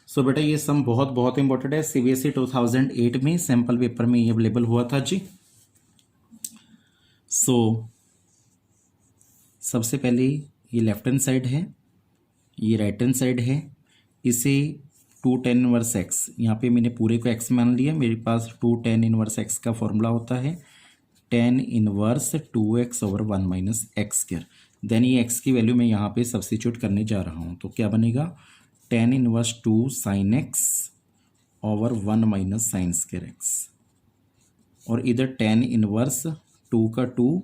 सो बेटा ये सम बहुत बहुत इंपॉर्टेंट है। सीबीएसई 2008 में सैंपल पेपर में ये अवेलेबल हुआ था जी। सो सबसे पहले ये लेफ्ट हैंड साइड है, ये राइट हैंड साइड है। इसे 2 tan इनवर्स एक्स, यहाँ पे मैंने पूरे को एक्स मान लिया। मेरे पास 2 tan इनवर्स एक्स का फॉर्मूला होता है tan inverse 2x over 1 minus x square. Then ये एक्स की वैल्यू मैं यहाँ पे सब्स्टिट्यूट करने जा रहा हूँ, तो क्या बनेगा tan inverse 2 sine x over 1 minus sine square x. और इधर tan इनवर्स 2 का 2,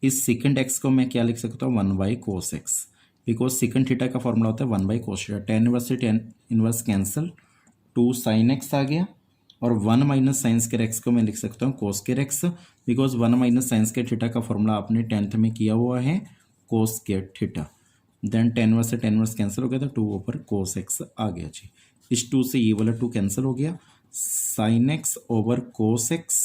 इस सेकेंड एक्स को मैं क्या लिख सकता हूँ 1 by cos x, because second theta का फॉर्मूला होता है 1 by cos theta. tan inverse से tan inverse cancel, 2 sine x आ गया और 1 माइनस साइन स्क्वायर एक्स को मैं लिख सकता हूँ cos square x, because 1 minus sine square theta का फॉर्मूला आपने 10th में किया हुआ है cos square theta. Then tan inverse से tan इनवर्स कैंसिल हो गया, तो 2 ऊपर कोस एक्स आ गया जी। इस 2 से ये वाला 2 कैंसिल हो गया, sine x over cos x,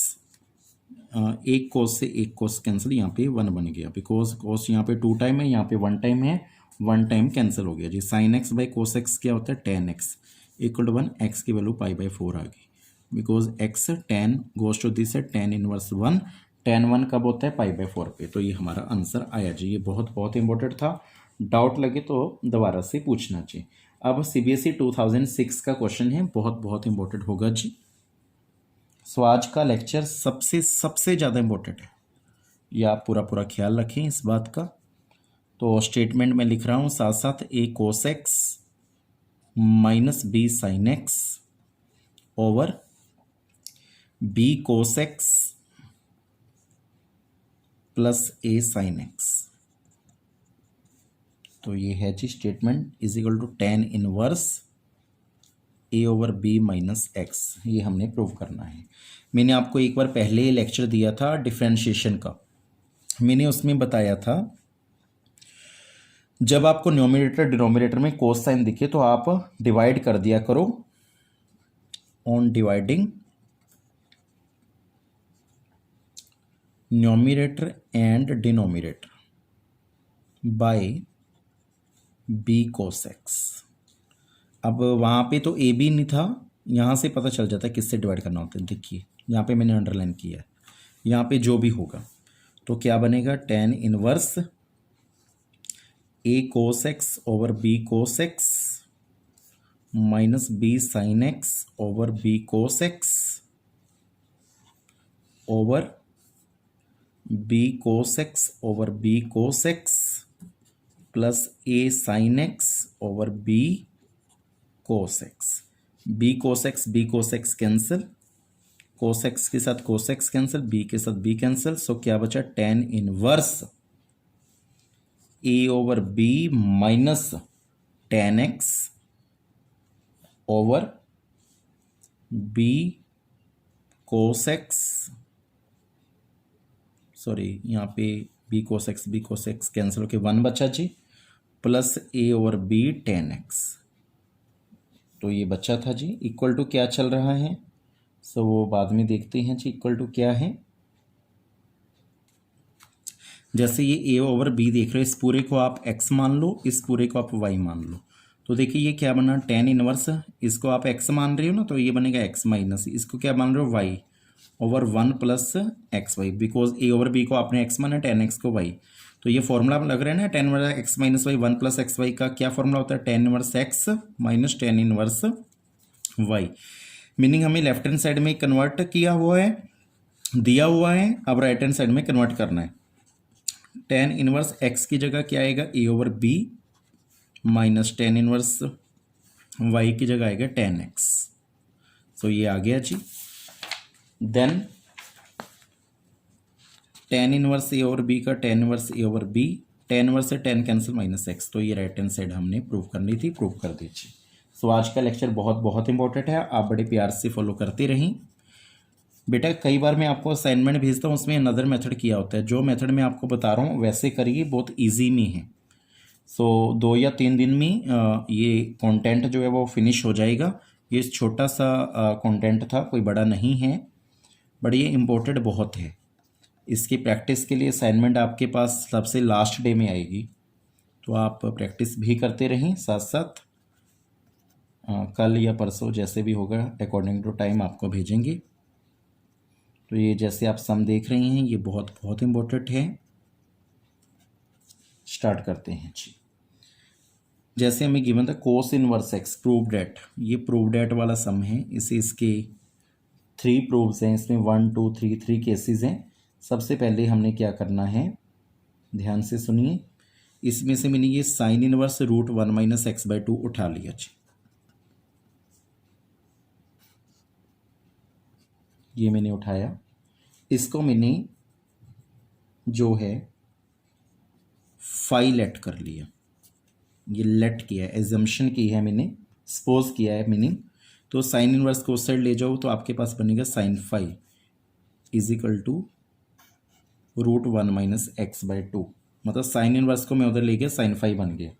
एक कोस से एक कोस कैंसिल, यहाँ पे 1 बन गया, बिकॉज कोस यहाँ पे 2 टाइम है, यहाँ पे 1 टाइम है, 1 टाइम कैंसिल हो गया जी। Sine x by cos x क्या होता है tan x equal to 1, x की वैल्यू π/4 आ गई, because x tan goes to this है tan इनवर्स 1, tan 1 कब होता है π/4 पे। तो ये हमारा आंसर आया जी। ये बहुत बहुत इंपॉर्टेंट था, डाउट लगे तो दोबारा से पूछना चाहिए। अब सीबीएसई 2006 का क्वेश्चन है, बहुत बहुत इंपॉर्टेंट होगा जी। सो आज का लेक्चर सबसे ज़्यादा इंपॉर्टेंट है, ये आप पूरा पूरा ख्याल रखें इस बात का। तो स्टेटमेंट में लिख रहा हूँ साथ साथ, a cos x minus b sin x over b cos x plus a sin x। तो ये है जी statement is equal to tan inverse a over b minus x. ये हमने प्रूव करना है। मैंने आपको एक बार पहले लेक्चर दिया था डिफरेंशिएशन का, मैंने उसमें बताया था जब आपको न्यूमरेटर डिनोमिनेटर में कोस साइन दिखे तो आप डिवाइड कर दिया करो on dividing numerator and denominator by b cos x. अब वहाँ पे तो ए बी नहीं था, यहाँ से पता चल जाता है किससे डिवाइड करना होता है। देखिए यहाँ पे मैंने अंडरलाइन किया है, यहाँ पे जो भी होगा तो क्या बनेगा tan inverse a cos x over b cos x minus b sin x over b cos x over b cos x over b cos x plus a sin x over b cos x। b cos x cancel, cos x के साथ cos x cancel, b के साथ b cancel. सो क्या बचा tan inverse a over b minus tan x over b cos x, sorry यहाँ पे b cos x cancel होके 1 बचा जी, plus a over b tan x। तो ये बचा था जी, इक्वल टू क्या चल रहा है, सो वो बाद में देखते हैं जी इक्वल टू क्या है। जैसे ये a ओवर b देख रहे हो, इस पूरे को आप x मान लो, इस पूरे को आप y मान लो। तो देखिए ये क्या बना tan इनवर्स, इसको आप x मान रहे हो ना, तो ये बनेगा x माइनस, इसको क्या मान रहे हो y over 1 plus x y, because a over b को आपने x माना, tan x को y। तो ये फॉर्मूला लग रहा है ना tan inverse x minus y 1 plus x y का क्या फॉर्मूला होता है tan inverse x minus tan inverse y। Meaning हमें लेफ्ट हैंड साइड में कन्वर्ट किया हुआ है, दिया हुआ है, अब राइट हैंड साइड में कन्वर्ट करना है। tan इनवर्स x की जगह क्या आएगा a over b minus tan inverse y की जगह आएगा tan x। सो ये आ गया जी। Then tan inverse a over b का tan inverse a over b, tan inverse से tan कैंसिल माइनस x। तो ये राइट हैंड साइड हमने प्रूव करनी थी, प्रूव कर दीजिए। सो आज का लेक्चर बहुत बहुत इंपॉर्टेंट है, आप बड़े प्यार से फॉलो करते रहें बेटा। कई बार मैं आपको असाइनमेंट भेजता हूँ, उसमें अनदर मेथड किया होता है, जो मेथड मैं आपको बता रहा हूँ वैसे करिए, बहुत ईजी में है। सो 2 या 3 दिन में ये कंटेंट जो है वो फिनिश हो जाएगा। ये छोटा सा कंटेंट था, कोई बड़ा नहीं है, बट ये इम्पोर्टेंट बहुत है। इसकी प्रैक्टिस के लिए असाइनमेंट आपके पास सबसे लास्ट डे में आएगी, तो आप प्रैक्टिस भी करते रहें साथ साथ। कल या परसों जैसे भी होगा अकॉर्डिंग टू टाइम आपको भेजेंगे। तो ये जैसे आप सम देख रहे हैं ये बहुत बहुत इम्पोर्टेंट है। स्टार्ट करते हैं जी। जैसे हमें गिवन था कोस इनवर्स एक्स प्रूव डेट, ये प्रूव डेट वाला सम है। इसे इसके 3 प्रूव्स हैं, इसमें 1 2 3 केसेस हैं। सबसे पहले हमने क्या करना है, ध्यान से सुनिए। इसमें से मैंने ये sine inverse root 1 minus x by 2 उठा लिया जी। ये मैंने उठाया, इसको मैंने जो है फाई लेट कर लिया। ये लेट किया है, एजम्पशन की है मैंने, सपोज किया है मीनिंग। तो साइन इनवर्स को उस साइड ले जाओ तो आपके पास बनेगा sine phi is equal to root 1 minus x by 2। मतलब साइन इनवर्स को मैं उधर ले गया, साइन फाई बन गया।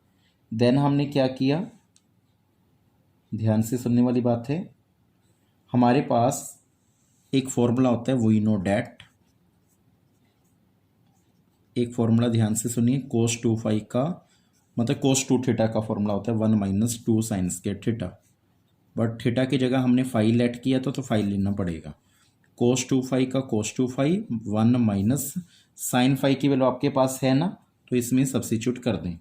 देन हमने क्या किया, ध्यान से सुनने वाली बात है। हमारे पास एक फॉर्मूला होता है, वी नो डैट। एक फॉर्मूला ध्यान से सुनिए, कोस 2 फाई का मतलब कोस 2 थीटा का फॉर्मूला होता है 1 minus 2 sign square theta. But theta की जगह हमने फाई लेट किया तो फाई लेना पड़ेगा। कोस 2 फाई का कोस 2 फाई 1 माइनस साइन फाई की वैल्यू आपके पास है ना, तो इसमें सब्स्टिट्यूट कर दें।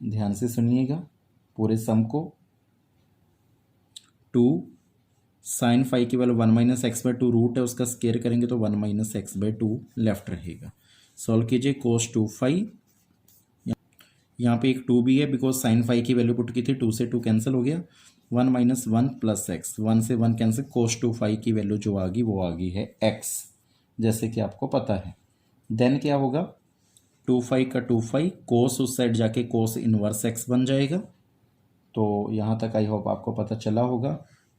ध्यान से सुनिएगा पूरे सम को। 2 साइन फाई की value 1 minus x by 2 root है, उसका स्क्वायर करेंगे तो 1 माइनस एक्स बाई 2 लेफ्ट रहेगा। सॉल्व कीजिए, कोस 2 फाई, यहाँ पे एक 2 भी है बिकॉज साइन फाई की वैल्यू पुट की थी, 2 से 2 कैंसिल हो गया। 1 माइनस 1 प्लस एक्स, 1 से 1 कैंसिल, कोस 2 फाई की वैल्यू जो आ गई वो आ गई है एक्स, जैसे कि आपको पता है। देन क्या होगा, 2 फाई का 2 फाई, कोस उस साइड जाके कोस इनवर्स एक्स बन जाएगा। तो यहाँ तक आई होप आपको पता चला होगा।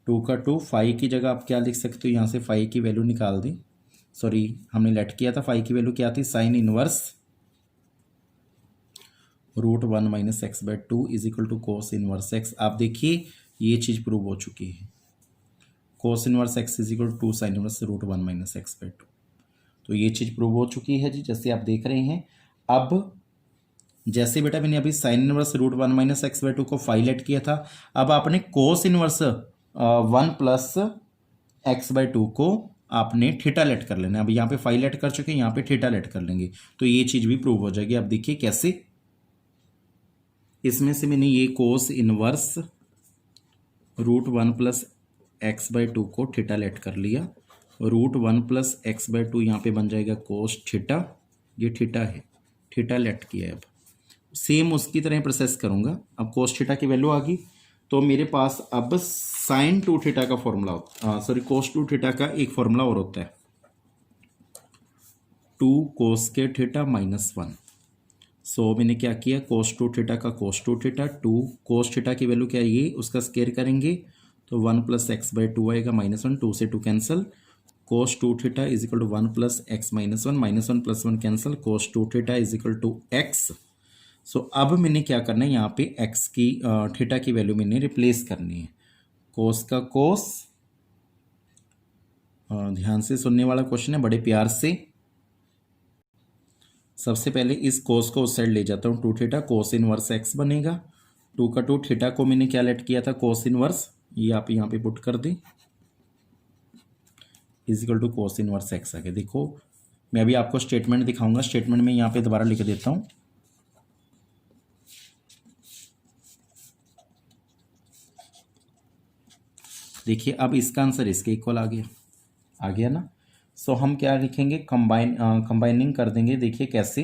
2 का 2, फाई की जगह आप क्या लिख सकते हो, यहाँ से फाई की वैल्यू निकाल दी। सॉरी हमने लेट किया था, फाई की वैल्यू क्या थी, sine inverse root 1 minus x by 2 is equal to cos inverse x. आप देखिए ये चीज़ प्रूव हो चुकी है, cos inverse x is equal to sine inverse root 1 minus x by 2। तो ये चीज़ प्रूव हो चुकी है जी, जैसे आप देख रहे हैं। अब जैसे बेटा मैंने अभी sine inverse root 1 minus x by 2 को फाई लेट किया था, अब आपने cos inverse 1 plus x by 2 को आपने थीटा लेट कर लेना है। अब यहाँ पे फाई लेट कर चुके हैं, यहाँ पे थीटा लेट कर लेंगे तो ये चीज़ भी प्रूव हो जाएगी। अब देखिए कैसे, इसमें से मैंने ये cos inverse root 1 plus x by 2 को थीटा लेट कर लिया। रूट 1 प्लस एक्स बाई 2 यहाँ पे बन जाएगा कोस थीटा, ये थीटा है, थीटा लेट किया है। अब सेम उसकी तरह प्रोसेस करूँगा। अब कोस थीटा की वैल्यू आ गई तो मेरे पास अब साइन 2 थीटा का फॉर्मूला होता, सॉरी कोस 2 थीटा का एक फॉर्मूला और होता है, 2 कोस के थीटा माइनस 1। सो मैंने क्या किया, कोस 2 थीटा का कोस 2 थीटा, 2 कोस थीटा की वैल्यू क्या है ये, उसका स्क्वायर करेंगे तो 1 प्लस एक्स बाई 2 आएगा माइनस 1, 2 से 2 cancel, cos 2 theta is equal to 1 plus x minus 1, minus 1 plus 1 cancel, cos 2 theta is equal to x. So अब मैंने क्या करना है, यहाँ पे एक्स की थीटा की वैल्यू मैंने रिप्लेस करनी है। कोस का कोस, ध्यान से सुनने वाला क्वेश्चन है, बड़े प्यार से। सबसे पहले इस कोस को उस साइड ले जाता हूँ, 2 थीटा कोस इनवर्स एक्स बनेगा। 2 का 2 थीटा को मैंने क्या लेट किया था, कोस इनवर्स, ये आप यहाँ पे पुट कर दें, is equal to cos inverse x आ गया। देखो मैं अभी आपको स्टेटमेंट दिखाऊंगा, स्टेटमेंट में यहाँ पे दोबारा लिख देता हूँ। देखिए अब इसका आंसर इसके इक्वल आ गया ना। सो हम क्या लिखेंगे, कंबाइनिंग कर देंगे। देखिए कैसे,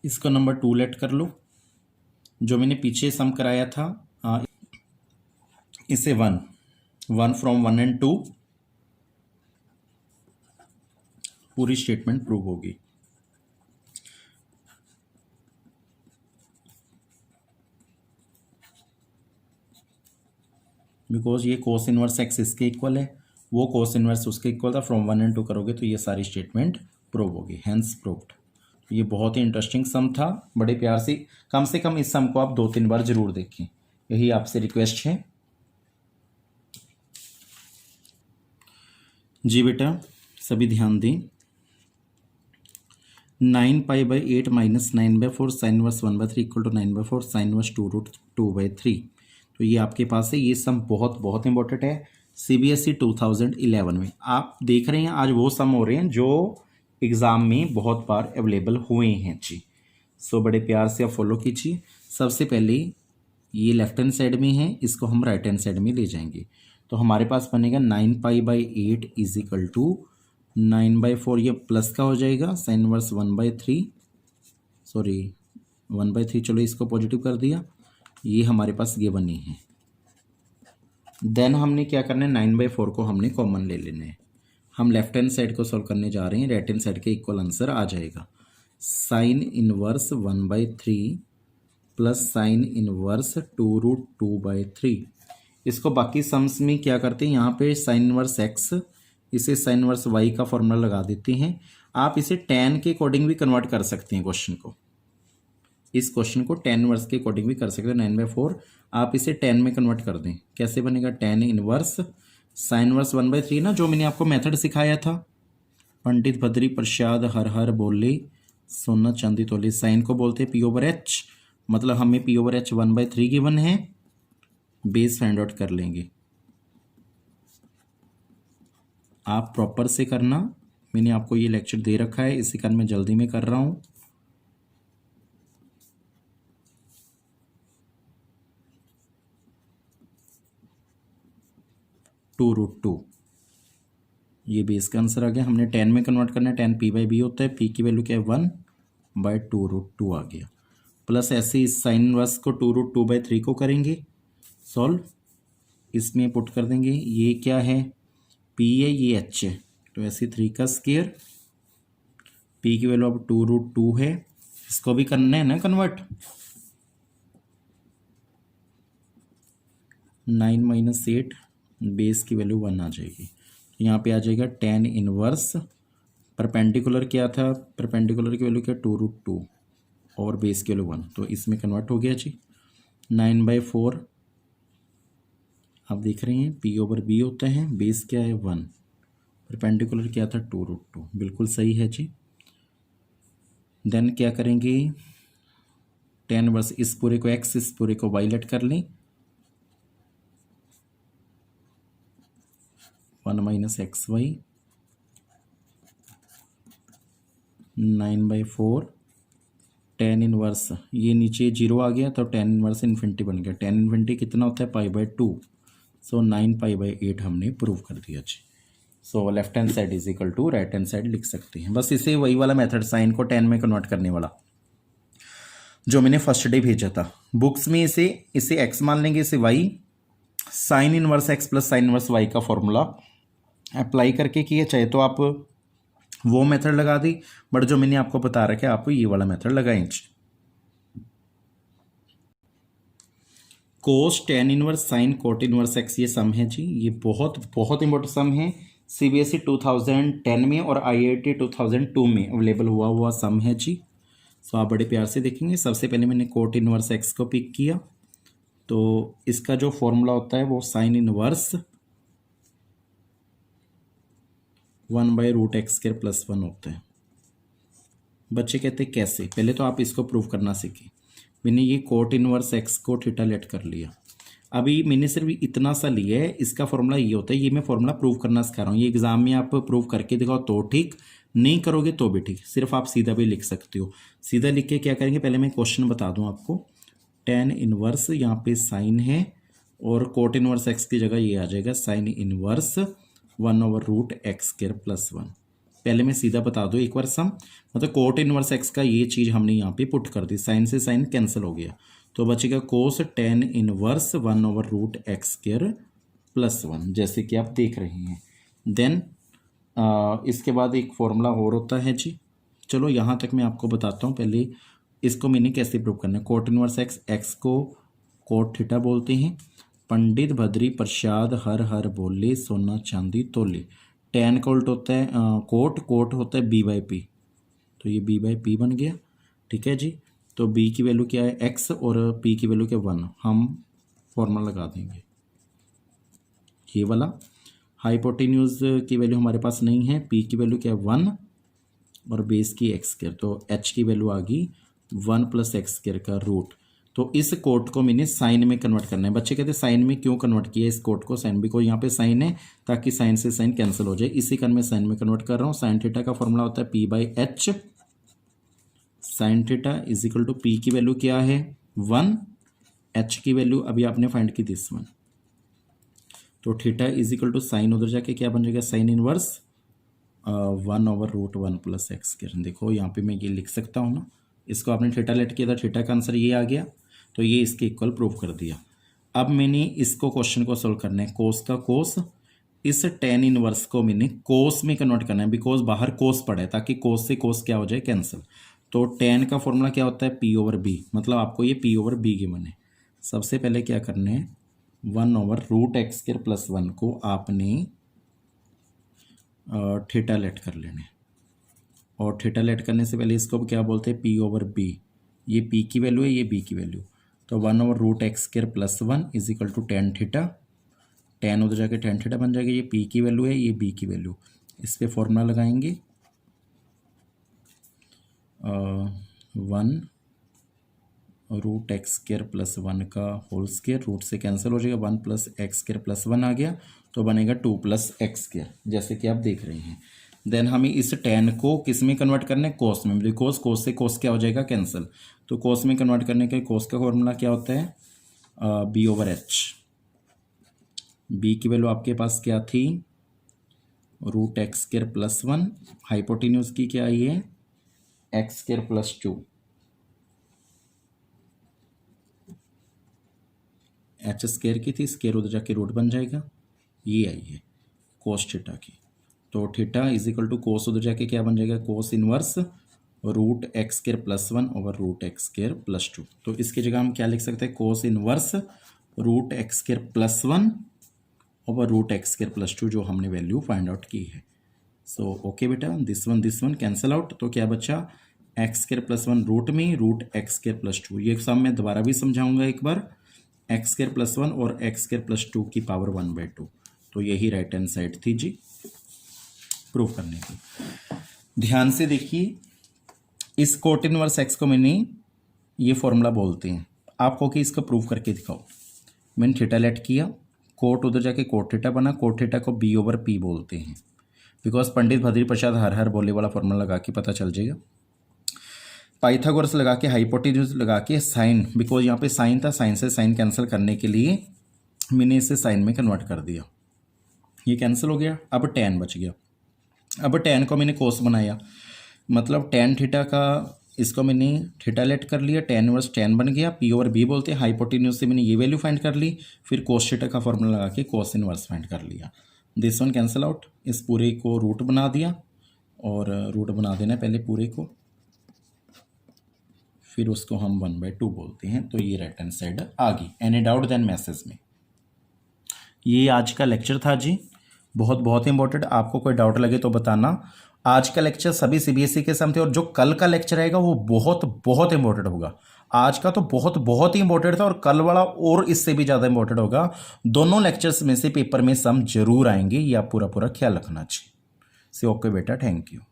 इसको नंबर 2 लेट कर लो, जो मैंने पीछे सम कराया था इसे 1 फ्रॉम 1 एंड 2, पूरी स्टेटमेंट प्रूव होगी। बिकॉज ये कोस इनवर्स एक्स इसके इक्वल है, वो कोस इनवर्स उसके इक्वल था, फ्रॉम 1 एंड 2 करोगे तो ये सारी स्टेटमेंट प्रूव होगी, हैंस प्रूव्ड। ये बहुत ही इंटरेस्टिंग सम था, बड़े प्यार से कम इस सम को आप 2-3 बार जरूर देखें, यही आपसे रिक्वेस्ट है जी। बेटा सभी ध्यान दें, 9 पाई/8 minus 9/4 sine inverse 1/3 equal to 9/4 sine inverse 2√2/3। तो ये आपके पास है। ये सम बहुत बहुत इंपॉर्टेंट है CBSE 2011 में। आप देख रहे हैं आज वो सम हो रहे हैं जो एग्ज़ाम में बहुत बार अवेलेबल हुए हैं जी। सो बड़े प्यार से आप फॉलो कीजिए। सबसे पहले ये लेफ्ट हैंड साइड में है, इसको हम राइट हैंड साइड में ले जाएंगे। तो हमारे पास बनेगा 9 पाई/8 इज इक्वल टू 9/4, ये प्लस का हो जाएगा साइन इनवर्स 1/3, सॉरी 1/3, चलो इसको पॉजिटिव कर दिया। ये हमारे पास गिवन नहीं है। देन हमने क्या करना है, 9/4 को हमने कॉमन ले लेना है। हम लेफ्ट हैंड साइड को सॉल्व करने जा रहे हैं, राइट हैंड साइड के इक्वल आंसर आ जाएगा। Sign inverse 1/3 plus sign inverse 2√2/3। इसको बाकी सम्स में क्या करते हैं, यहाँ पे साइन इनवर्स एक्स, इसे साइन इनवर्स वाई का फॉर्मूला लगा देते हैं। आप इसे टेन के अकॉर्डिंग भी कन्वर्ट कर सकते हैं क्वेश्चन को। इस क्वेश्चन को टेन इनवर्स के अकॉर्डिंग भी कर सकते हैं। 9/4 आप इसे 10 में कन्वर्ट कर दें, कैसे बनेगा, टेन इनवर्स साइन इनवर्स 1/3 ना, जो मैंने आपको मेथड सिखाया था, पंडित बद्री प्रसाद हर हर बोले सोना चांदी तोले। साइन को बोलते हैं P/H, मतलब हमें P/H 1/3 गिवन है, बेस फाइंड आउट कर लेंगे। आप प्रॉपर से करना, मैंने आपको ये लेक्चर दे रखा है, इसी कारण मैं जल्दी में कर रहा हूँ। टू रूट टू, ये बेस का आंसर आ गया। हमने 10 में कन्वर्ट करना है, 10 P/B होता है, P की वैल्यू क्या है 1/2√2 आ गया। प्लस ऐसे इस साइन इनवर्स को 2√2/3 को करेंगे सॉल्व, इसमें पुट कर देंगे। ये क्या है, P है, ये H है, तो ऐसे 3 का स्क्वायर, P की वैल्यू अब 2√2 है, इसको भी करना है ना कन्वर्ट। 9 - 8 बेस की वैल्यू 1 आ जाएगी। यहाँ पे आ जाएगा टेन इनवर्स, परपेंडिकुलर क्या था, परपेंडिकुलर की वैल्यू क्या 2√2 और बेस की वैल्यू 1, तो इसमें कन्वर्ट हो गया जी। 9/4 आप देख रहे हैं P/B होता है, बेस क्या है 1, परपेंडिकुलर क्या था 2√2, बिल्कुल सही है जी। देन क्या करेंगे, टेन वर्स इस पूरे को x, इस पूरे को y लेट कर लें, 1 - xy 9/4 टेन इनवर्स, ये नीचे 0 आ गया तो टेन इनवर्स इन्फिनिटी बन गया। टेन इन्फिनिटी कितना होता है π/2, सो 9 π/8 हमने प्रूव कर दिया जी। So left hand side is equal to right hand side लिख सकते हैं। बस इसे वही वाला मेथड, साइन को 10 में कन्वर्ट करने वाला जो मैंने फर्स्ट डे भेजा था बुक्स में, इसे x मान लेंगे, इसे y, sine inverse x plus sine inverse y का फॉर्मूला अप्लाई करके किया, चाहे तो आप वो मेथड लगा दी, बट जो मैंने आपको बता रखा है आप ये वाला मेथड लगाएं। कोस tan inverse sine cot inverse x, ये सम है जी, ये बहुत बहुत इंपॉर्टेंट सम है। CBSE 2010 में और IIT 2002 में अवेलेबल हुआ सम है जी। सो आप बड़े प्यार से देखेंगे। सबसे पहले मैंने कोट इनवर्स एक्स को पिक किया, तो इसका जो फॉर्मूला होता है वो साइन इनवर्स 1/√x² + 1 होता है। बच्चे कहते हैं कैसे, पहले तो आप इसको प्रूव करना सीखें। मैंने ये कोट इनवर्स एक्स को थीटा लेट कर लिया, अभी मैंने सिर्फ इतना सा लिया है, इसका फॉर्मूला ये होता है, ये मैं फॉर्मूला प्रूव करना सिखा रहा हूँ। ये एग्जाम में आप प्रूव करके दिखाओ तो ठीक, नहीं करोगे तो भी ठीक, सिर्फ आप सीधा भी लिख सकते हो। सीधा लिख के क्या करेंगे, पहले मैं क्वेश्चन बता दूँ आपको। टेन इनवर्स यहाँ पे साइन है और कोट इनवर्स एक्स की जगह ये आ जाएगा साइन इनवर्स 1/√x² + 1। पहले मैं सीधा बता दूँ एक बार सम, मतलब कोट इनवर्स एक्स का ये चीज़ हमने यहाँ पे पुट कर दी, साइन से साइन कैंसिल हो गया, तो बचेगा कोस टेन इनवर्स 1/√x² + 1, जैसे कि आप देख रहे हैं। देन इसके बाद एक फॉर्मूला और होता है जी, चलो यहाँ तक मैं आपको बताता हूँ। पहले इसको मैंने कैसे प्रूव करना है। कोट इनवर्स एक्स, एक्स को कोट थीटा बोलते हैं, पंडित बद्री प्रसाद हर हर बोले सोना चांदी तोले। टेन का उल्ट होता है कोट होता है B/P, तो ये B/P बन गया, ठीक है जी। तो B की वैल्यू क्या है x और P की वैल्यू क्या 1, हम फॉर्मूला लगा देंगे ये वाला। हाइपोटेन्यूज की वैल्यू हमारे पास नहीं है, P की वैल्यू क्या है 1 और बेस की एक्स स्क्वायर, तो एच की वैल्यू आ गई 1 + एक्स स्क्वायर का रूट। तो इस कोट को मैंने साइन में कन्वर्ट करना है। बच्चे कहते हैं साइन में क्यों कन्वर्ट किया इस कोट को साइन, बिकॉज यहाँ पे साइन है ताकि साइन से साइन कैंसिल हो जाए, इसी कारण मैं साइन में कन्वर्ट कर रहा हूँ। साइन थीटा का फॉर्मूला होता है P/H। Sine theta is equal to P की वैल्यू क्या है 1, H की वैल्यू अभी आपने फाइंड की दिस 1, तो theta is equal to sine उधर जाके क्या बन जाएगा साइन इनवर्स 1/√1 + एक्स स्क्वायर। देखो यहाँ पे मैं ये लिख सकता हूँ ना, इसको आपने थीटा लेट किया था, थीटा का आंसर ये आ गया, तो ये इसके इक्वल प्रूव कर दिया। अब मैंने इसको क्वेश्चन को सोल्व करना है, कोस का कोस, इस टेन इनवर्स को मैंने कोस में कन्वर्ट करना है, बिकॉज बाहर कोस पड़ा है, ताकि कोस से कोस क्या हो जाए कैंसिल। तो टेन का फॉर्मूला क्या होता है P/B, मतलब आपको ये P/B गिवन है। सबसे पहले क्या करना है 1/√x² + 1 को आपने थीटा लेट कर लेने, और थीटा लेट करने से पहले इसको क्या बोलते हैं P/B। ये P की वैल्यू है, ये B की वैल्यू, तो 1/√x² + 1 is equal to tan theta, tan उधर जाके tan थीटा बन जाएगा। ये P की वैल्यू है, ये B की वैल्यू, इस पर फॉर्मूला लगाएंगे 1√x² + 1 का होल स्क्वायर, रूट से कैंसिल हो जाएगा, 1 + x² + 1 आ गया, तो बनेगा 2 + x², जैसे कि आप देख रहे हैं। देन हमें इस tan को किस में कन्वर्ट करना है कोस में, बिकॉज कोस से कोस क्या हो जाएगा कैंसिल। तो कोस में कन्वर्ट करने के कोस का फॉर्मूला क्या होता है B/H। B की वैल्यू आपके पास क्या थी √x² + 1, हाइपोटेन्यूज की क्या आई है x² + 2, h² की थी, स्क्वायर उधर जाके रूट बन जाएगा, ये आई है कोस थीटा की। तो थीटा इज इक्वल टू कोस उधर जाके क्या बन जाएगा कोस इनवर्स √x² + 1 /√x² + 2। तो इसकी जगह हम क्या लिख सकते हैं कोस इनवर्स √x² + 1 /√x² + 2, जो हमने वैल्यू फाइंड आउट की है। सो ओके बेटा, दिस वन कैंसिल आउट, तो क्या बचा x² + 1 रूट में √x² + 2। ये सब मैं दोबारा भी समझाऊंगा एक बार, x² + 1 और x² + 2 की पावर 1/2। तो यही राइट हैंड साइड थी जी प्रूफ करने की। ध्यान से देखिए, इस कोट इनवर्स x को मैंने ये फॉर्मूला बोलते हैं, आपको कि इसको प्रूफ करके दिखाओ। मैंने थीटा लेट किया, कोट उधर जाके कोट थीटा बना, कोट थीटा को B/P बोलते हैं, बिकॉज पंडित भद्री प्रसाद हर हर बोले वाला फॉर्मूला लगा के पता चल जाएगा। पाइथागोरस लगा के, हाइपोटेन्यूज लगा के, साइन, बिकॉज यहाँ पे साइन था, साइन से साइन कैंसिल करने के लिए मैंने इसे साइन में कन्वर्ट कर दिया, ये कैंसिल हो गया। अब tan बच गया, अब tan को मैंने कोस बनाया, मतलब tan थीटा का इसको मैंने थीटा लेट कर लिया, tan इनवर्स tan बन गया, P/B बोलते हैं। हाइपोटेन्यूज से मैंने ये वैल्यू फाइंड कर ली, फिर कोस थीटा का फॉर्मूला लगा के कोस इनवर्स फाइंड कर लिया। दिस वन कैंसिल आउट, इस पूरे को रूट बना दिया, और रूट बना देना पहले पूरे को, फिर उसको हम 1/2 बोलते हैं। तो ये राइट हैंड साइड आ गई। एनी डाउट देन मैसेज में। ये आज का लेक्चर था जी, बहुत इंपॉर्टेंट। आपको कोई डाउट लगे तो बताना। आज का लेक्चर सभी CBSE के समझे, और जो कल का लेक्चर आएगा वो बहुत इंपॉर्टेंट होगा। आज का तो बहुत ही इंपॉर्टेंट था, और कल वाला और इससे भी ज़्यादा इंपॉर्टेंट होगा। दोनों लेक्चर्स में से पेपर में सम जरूर आएंगे, ये आप पूरा ख्याल रखना चाहिए। से ओके बेटा, थैंक यू।